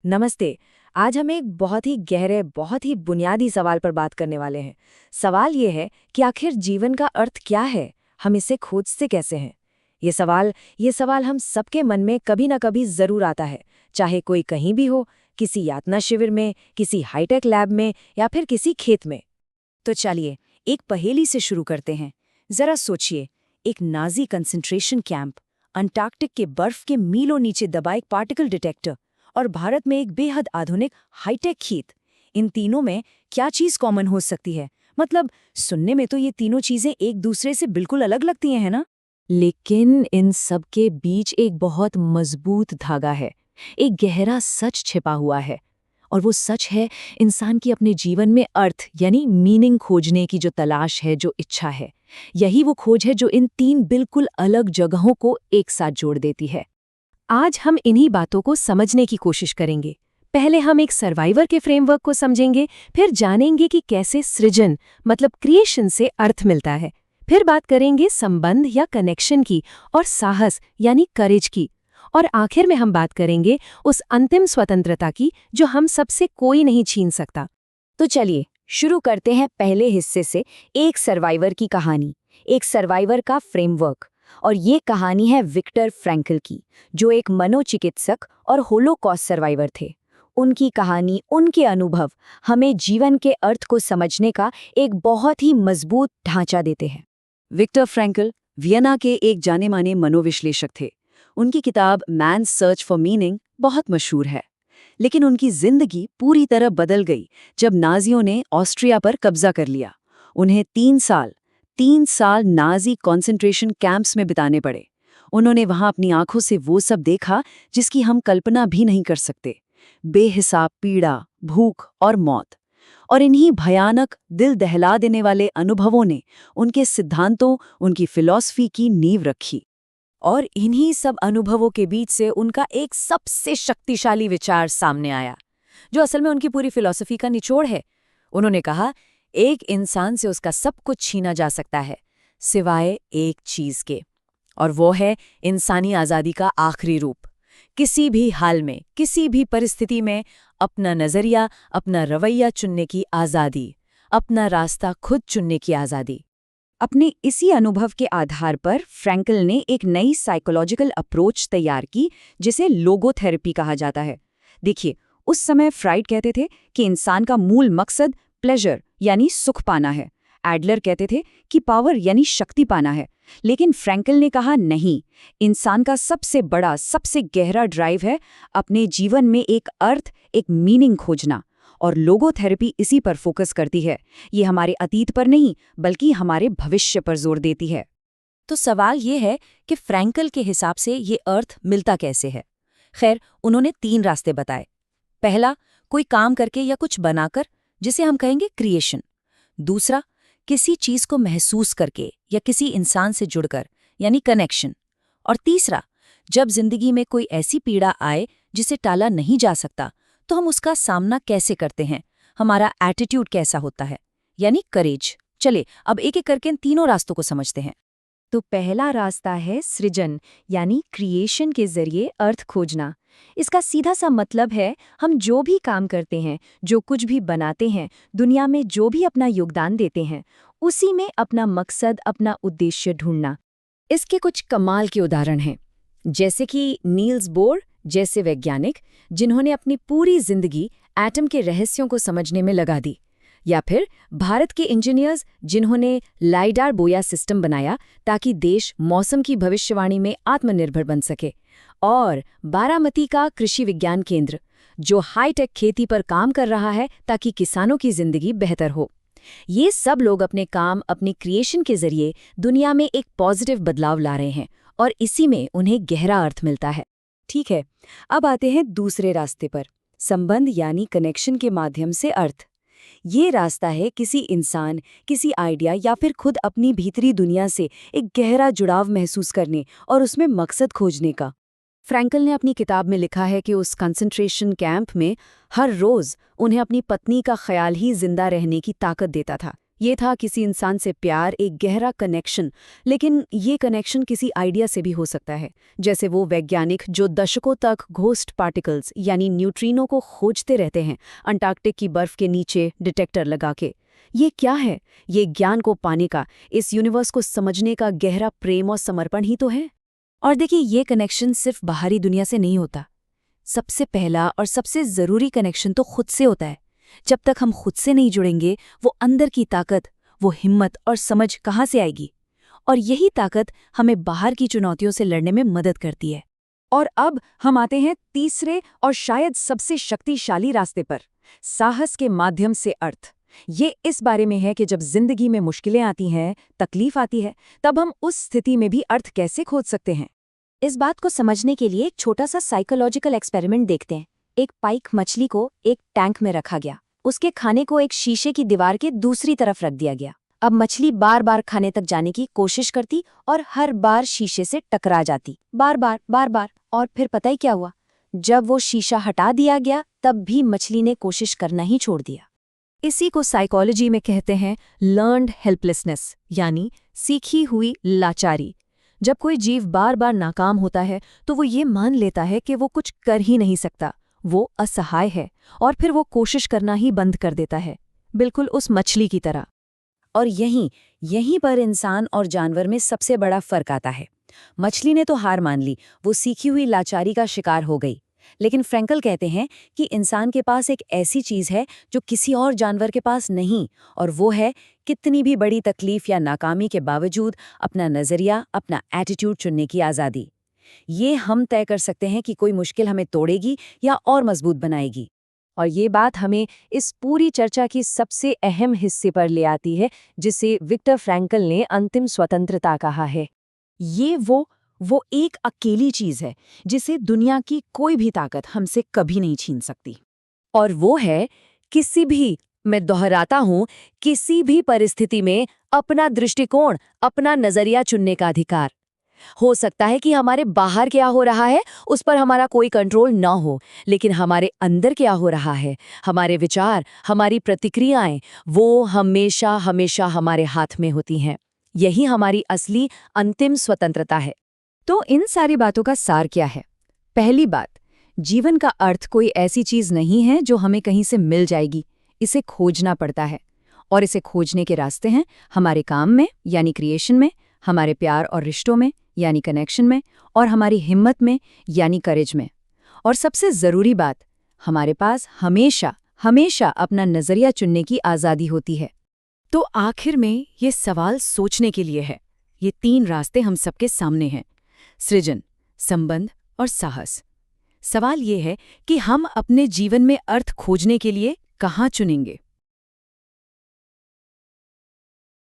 नमस्ते। आज हम एक बहुत ही गहरे, बहुत ही बुनियादी सवाल पर बात करने वाले हैं। सवाल ये है कि आखिर जीवन का अर्थ क्या है? हम इसे खोजते कैसे हैं? ये सवाल हम सबके मन में कभी ना कभी जरूर आता है, चाहे कोई कहीं भी हो, किसी यातना शिविर में, किसी हाईटेक लैब में या फिर किसी खेत में। तो चलिए एक पहेली से शुरू करते हैं। जरा सोचिए, एक नाजी कंसंट्रेशन कैंप, अंटार्कटिक के बर्फ के मीलों नीचे दबा एक पार्टिकल डिटेक्टर और भारत में एक बेहद आधुनिक हाईटेक खेत। इन तीनों में क्या चीज कॉमन हो सकती है? मतलब सुनने में तो ये तीनों चीजें एक दूसरे से बिल्कुल अलग लगती हैं, है ना? लेकिन इन सब के बीच एक बहुत मजबूत धागा है, एक गहरा सच छिपा हुआ है। और वो सच है इंसान की अपने जीवन में अर्थ यानी मीनिंग खोजने की जो तलाश है, जो इच्छा है। यही वो खोज है जो इन तीन बिल्कुल अलग जगहों को एक साथ जोड़ देती है। आज हम इन्हीं बातों को समझने की कोशिश करेंगे। पहले हम एक सर्वाइवर के फ्रेमवर्क को समझेंगे, फिर जानेंगे कि कैसे सृजन मतलब क्रिएशन से अर्थ मिलता है। फिर बात करेंगे संबंध या कनेक्शन की और साहस यानी करेज की। और आखिर में हम बात करेंगे उस अंतिम स्वतंत्रता की जो हम सबसे कोई नहीं छीन सकता। तो चलिए शुरू करते हैं पहले हिस्से से, एक सर्वाइवर की कहानी, एक सर्वाइवर का फ्रेमवर्क। और ये कहानी है विक्टर फ्रैंकल की, जो एक मनोचिकित्सक और होलोकॉस्ट सर्वाइवर थे। उनकी कहानी, उनके अनुभव हमें जीवन के अर्थ को समझने का एक बहुत ही मजबूत ढांचा देते हैं। विक्टर फ्रैंकल वियना के एक जाने-माने मनोविश्लेषक थे। उनकी किताब मैन्स सर्च फॉर मीनिंग बहुत मशहूर है। लेकिन उनकी जिंदगी पूरी तरह बदल गई जब नाजियों ने ऑस्ट्रिया पर कब्जा कर लिया। उन्हें 3 साल नाजी कॉन्सेंट्रेशन कैंप्स में बिताने पड़े। उन्होंने वहां अपनी आंखों से वो सब देखा जिसकी हम कल्पना भी नहीं कर सकते। बेहिसाब पीड़ा, भूख और मौत। और इन्हीं भयानक, दिल दहला देने वाले अनुभवों ने उनके सिद्धांतों, उनकी फिलॉसफी की नींव रखी। और इन्हीं सब अनुभवों के बीच से उनका एक सबसे शक्तिशाली विचार सामने आया, जो असल में उनकी पूरी फिलॉसफी का निचोड़ है। उन्होंने कहा, एक इंसान से उसका सब कुछ छीना जा सकता है सिवाय एक चीज के, और वो है इंसानी आज़ादी का आखिरी रूप। किसी भी हाल में, किसी भी परिस्थिति में अपना नजरिया, अपना रवैया चुनने की आज़ादी, अपना रास्ता खुद चुनने की आज़ादी। अपने इसी अनुभव के आधार पर फ्रैंकल ने एक नई साइकोलॉजिकल अप्रोच तैयार की, जिसे लोगोथेरेपी कहा जाता है। देखिए, उस समय फ्राइड कहते थे कि इंसान का मूल मकसद प्लेजर यानी सुख पाना है। एडलर कहते थे कि पावर यानी शक्ति पाना है। लेकिन फ्रैंकल ने कहा नहीं, इंसान का सबसे बड़ा, सबसे गहरा ड्राइव है अपने जीवन में एक अर्थ, एक मीनिंग खोजना। और लोगोथेरेपी इसी पर फोकस करती है। ये हमारे अतीत पर नहीं, बल्कि हमारे भविष्य पर जोर देती है। तो सवाल ये है कि फ्रैंकल के हिसाब से ये अर्थ मिलता कैसे है? खैर, उन्होंने 3 रास्ते बताए। पहला, कोई काम करके या कुछ बनाकर, जिसे हम कहेंगे क्रिएशन। दूसरा, किसी चीज को महसूस करके या किसी इंसान से जुड़कर, यानी कनेक्शन। और तीसरा, जब जिंदगी में कोई ऐसी पीड़ा आए जिसे टाला नहीं जा सकता, तो हम उसका सामना कैसे करते हैं, हमारा एटीट्यूड कैसा होता है, यानी करेज। चले अब एक एक करके इन तीनों रास्तों को समझते हैं। तो पहला रास्ता है सृजन यानी क्रिएशन के जरिए अर्थ खोजना। इसका सीधा सा मतलब है हम जो भी काम करते हैं, जो कुछ भी बनाते हैं, दुनिया में जो भी अपना योगदान देते हैं, उसी में अपना मकसद, अपना उद्देश्य ढूंढना। इसके कुछ कमाल के उदाहरण हैं, जैसे कि नील्स बोर जैसे वैज्ञानिक जिन्होंने अपनी पूरी जिंदगी एटम के रहस्यों को समझने में लगा दी, या फिर भारत के इंजीनियर्स जिन्होंने लाइडार बोया सिस्टम बनाया ताकि देश मौसम की भविष्यवाणी में आत्मनिर्भर बन सके, और बारामती का कृषि विज्ञान केंद्र जो हाईटेक खेती पर काम कर रहा है ताकि किसानों की जिंदगी बेहतर हो। ये सब लोग अपने काम, अपनी क्रिएशन के जरिए दुनिया में एक पॉजिटिव बदलाव ला रहे हैं, और इसी में उन्हें गहरा अर्थ मिलता है। ठीक है, अब आते हैं दूसरे रास्ते पर, संबंध यानी कनेक्शन के माध्यम से अर्थ। ये रास्ता है किसी इंसान, किसी आइडिया या फिर खुद अपनी भीतरी दुनिया से एक गहरा जुड़ाव महसूस करने और उसमें मकसद खोजने का। फ्रैंकल ने अपनी किताब में लिखा है कि उस कंसंट्रेशन कैंप में हर रोज उन्हें अपनी पत्नी का ख्याल ही जिंदा रहने की ताकत देता था, ये था किसी इंसान से प्यार, एक गहरा कनेक्शन। लेकिन ये कनेक्शन किसी आइडिया से भी हो सकता है, जैसे वो वैज्ञानिक जो दशकों तक घोस्ट पार्टिकल्स यानी न्यूट्रिनो को खोजते रहते हैं अंटार्कटिक की बर्फ के नीचे डिटेक्टर लगा के। ये क्या है? ये ज्ञान को पाने का, इस यूनिवर्स को समझने का गहरा प्रेम और समर्पण ही तो है। और देखिए, ये कनेक्शन सिर्फ बाहरी दुनिया से नहीं होता। सबसे पहला और सबसे ज़रूरी कनेक्शन तो खुद से होता है। जब तक हम खुद से नहीं जुड़ेंगे, वो अंदर की ताकत, वो हिम्मत और समझ कहाँ से आएगी? और यही ताकत हमें बाहर की चुनौतियों से लड़ने में मदद करती है। और अब हम आते हैं तीसरे और शायद सबसे शक्तिशाली रास्ते पर, साहस के माध्यम से अर्थ। ये इस बारे में है कि जब जिंदगी में मुश्किलें आती हैं, तकलीफ आती है, तब हम उस स्थिति में भी अर्थ कैसे खोज सकते हैं। इस बात को समझने के लिए एक छोटा सा साइकोलॉजिकल एक्सपेरिमेंट देखते हैं। एक पाइक मछली को एक टैंक में रखा गया। उसके खाने को एक शीशे की दीवार के दूसरी तरफ रख दिया गया। अब मछली बार बार खाने तक जाने की कोशिश करती और हर बार शीशे से टकरा जाती, बार बार। और फिर पता ही क्या हुआ? जब वो शीशा हटा दिया गया, तब भी मछली ने कोशिश करना ही छोड़ दिया। इसी को साइकोलॉजी में कहते हैं लर्न्ड हेल्पलेसनेस, यानी सीखी हुई लाचारी। जब कोई जीव बार बार नाकाम होता है तो वो ये मान लेता है कि वो कुछ कर ही नहीं सकता, वो असहाय है, और फिर वो कोशिश करना ही बंद कर देता है, बिल्कुल उस मछली की तरह। और यहीं पर इंसान और जानवर में सबसे बड़ा फर्क आता है। मछली ने तो हार मान ली, वो सीखी हुई लाचारी का शिकार हो गई। लेकिन फ्रैंकल कहते हैं कि इंसान के पास एक ऐसी चीज है जो किसी और जानवर के पास नहीं, और वो है कितनी भी बड़ी तकलीफ या नाकामी के बावजूद अपना नजरिया, अपना एटीट्यूड चुनने की आज़ादी। ये हम तय कर सकते हैं कि कोई मुश्किल हमें तोड़ेगी या और मजबूत बनाएगी। और ये बात हमें इस पूरी चर्चा की सबसे अहम हिस्से पर ले आती है, जिसे विक्टर फ्रैंकल ने अंतिम स्वतंत्रता कहा है। ये वो एक अकेली चीज है जिसे दुनिया की कोई भी ताकत हमसे कभी नहीं छीन सकती। और वो है मैं दोहराता हूं, किसी भी परिस्थिति में अपना दृष्टिकोण, अपना नजरिया चुनने का अधिकार। हो सकता है कि हमारे बाहर क्या हो रहा है उस पर हमारा कोई कंट्रोल ना हो, लेकिन हमारे अंदर क्या हो रहा है, हमारे विचार, हमारी प्रतिक्रियाएं, वो हमेशा हमेशा हमारे हाथ में होती हैं। यही हमारी असली अंतिम स्वतंत्रता है। तो इन सारी बातों का सार क्या है? पहली बात, जीवन का अर्थ कोई ऐसी चीज नहीं है जो हमें कहीं से मिल जाएगी। इसे खोजना पड़ता है, और इसे खोजने के रास्ते हैं हमारे काम में यानी क्रिएशन में, हमारे प्यार और रिश्तों में यानी कनेक्शन में, और हमारी हिम्मत में यानी करेज में। और सबसे जरूरी बात, हमारे पास हमेशा हमेशा अपना नजरिया चुनने की आज़ादी होती है। तो आखिर में ये सवाल सोचने के लिए है। ये 3 रास्ते हम सबके सामने हैं, सृजन, संबंध और साहस। सवाल ये है कि हम अपने जीवन में अर्थ खोजने के लिए कहाँ चुनेंगे।